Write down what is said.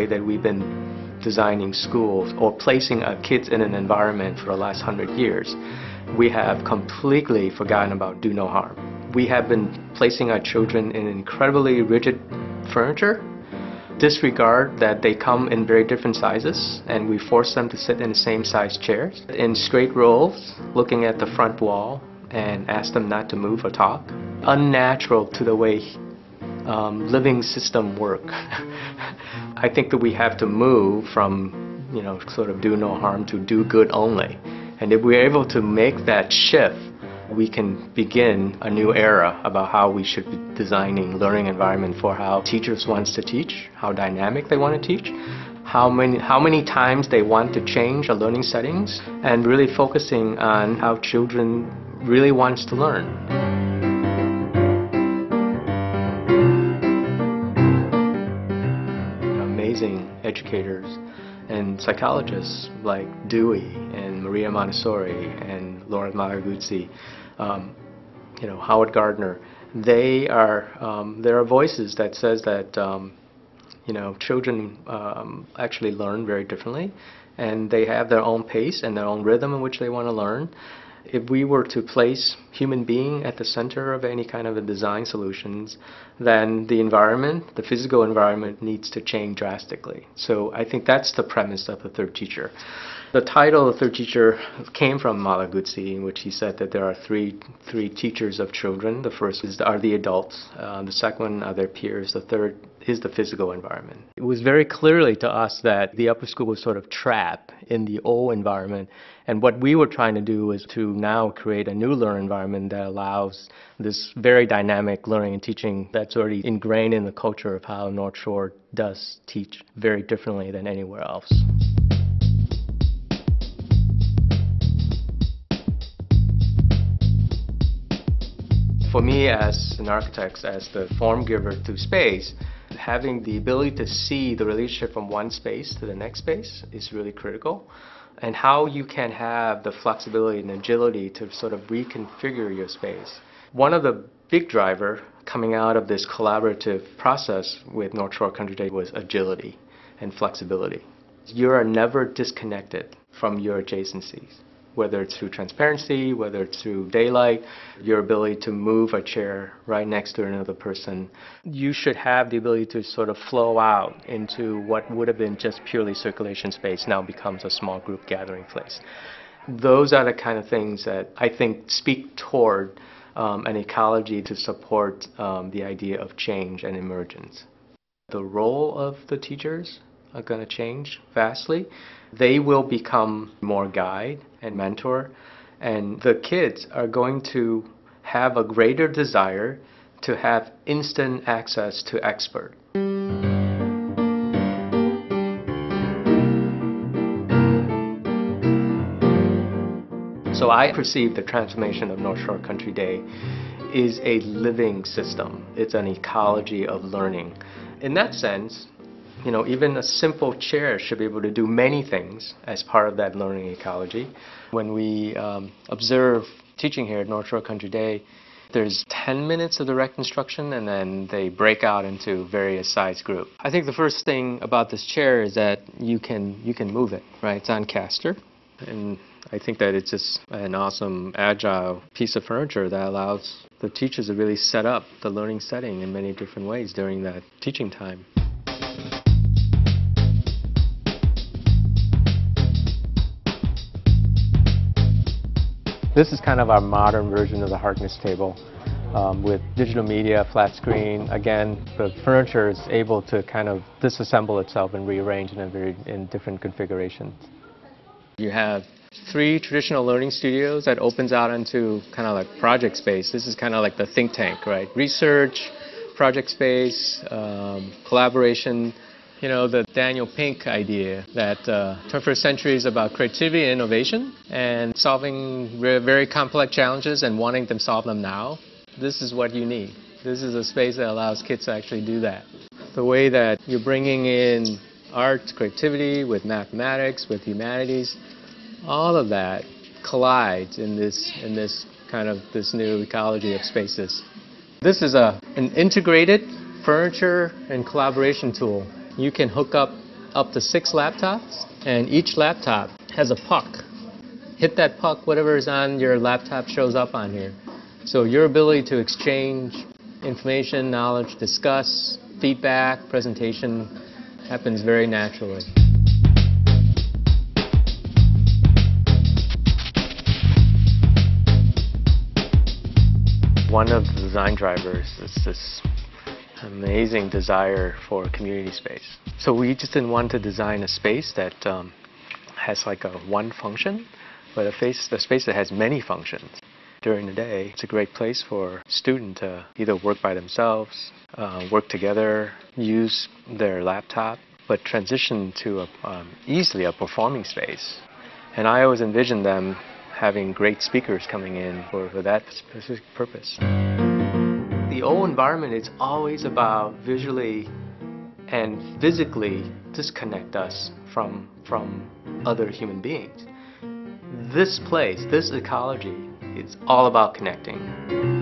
way that we've been designing schools or placing our kids in an environment for the last 100 years, we have completely forgotten about do no harm. We have been placing our children in incredibly rigid furniture, disregard that they come in very different sizes, and we force them to sit in the same size chairs, in straight rows, looking at the front wall, and ask them not to move or talk. Unnatural to the way living system work. I think that we have to move from, sort of do no harm to do good only. And if we're able to make that shift, we can begin a new era about how we should be designing learning environment for how teachers want to teach, how dynamic they want to teach, how many times they want to change a learning settings, and really focusing on how children really wants to learn. Amazing educators and psychologists like Dewey and Maria Montessori and Laura Malaguzzi, Howard Gardner. There are voices that says that children actually learn very differently, and they have their own pace and their own rhythm in which they want to learn. If we were to place human being at the center of any kind of a design solutions, then the environment, the physical environment, needs to change drastically. So I think that's the premise of the third teacher. The title of third teacher came from Malaguzzi, in which he said that there are three teachers of children. The first are the adults, the second one are their peers, the third is the physical environment. It was very clearly to us that the upper school was sort of trapped in the old environment, and what we were trying to do is to now create a new learning environment that allows this very dynamic learning and teaching that's already ingrained in the culture of how North Shore does teach very differently than anywhere else. For me as an architect, as the form giver to space, having the ability to see the relationship from one space to the next space is really critical. And how you can have the flexibility and agility to sort of reconfigure your space. One of the big driver coming out of this collaborative process with North Shore Country Day was agility and flexibility. You are never disconnected from your adjacencies. Whether it's through transparency, whether it's through daylight, your ability to move a chair right next to another person. You should have the ability to sort of flow out into what would have been just purely circulation space now becomes a small group gathering place. Those are the kind of things that I think speak toward an ecology to support the idea of change and emergence. The role of the teachers are going to change vastly. They will become more guide and mentor, and the kids are going to have a greater desire to have instant access to expert. So I perceive the transformation of North Shore Country Day is a living system. It's an ecology of learning. In that sense, even a simple chair should be able to do many things as part of that learning ecology. When we observe teaching here at North Shore Country Day, there's 10 minutes of direct instruction, and then they break out into various size groups. I think the first thing about this chair is that you can move it, right? It's on caster, and I think that it's just an awesome, agile piece of furniture that allows the teachers to really set up the learning setting in many different ways during that teaching time. This is kind of our modern version of the Harkness table with digital media, flat screen. Again, the furniture is able to kind of disassemble itself and rearrange in different configurations. You have 3 traditional learning studios that opens out into kind of like project space. This is kind of like the think tank, right? Research, project space, collaboration. The Daniel Pink idea that 21st century is about creativity and innovation and solving very complex challenges and wanting to solve them now. This is what you need. This is a space that allows kids to actually do that. The way that you're bringing in art, creativity, with mathematics, with humanities, all of that collides in this new ecology of spaces. This is an integrated furniture and collaboration tool. You can hook up up to 6 laptops, and each laptop has a puck. Hit that puck, whatever is on your laptop shows up on here. So your ability to exchange information, knowledge, discuss, feedback, presentation happens very naturally. One of the design drivers is this amazing desire for community space. So we just didn't want to design a space that has like a one function, but a space that has many functions. During the day, it's a great place for students to either work by themselves, work together, use their laptop, but transition to easily a performing space. And I always envision them having great speakers coming in for that specific purpose. The old environment is always about visually and physically disconnect us from other human beings. This place, this ecology, it's all about connecting.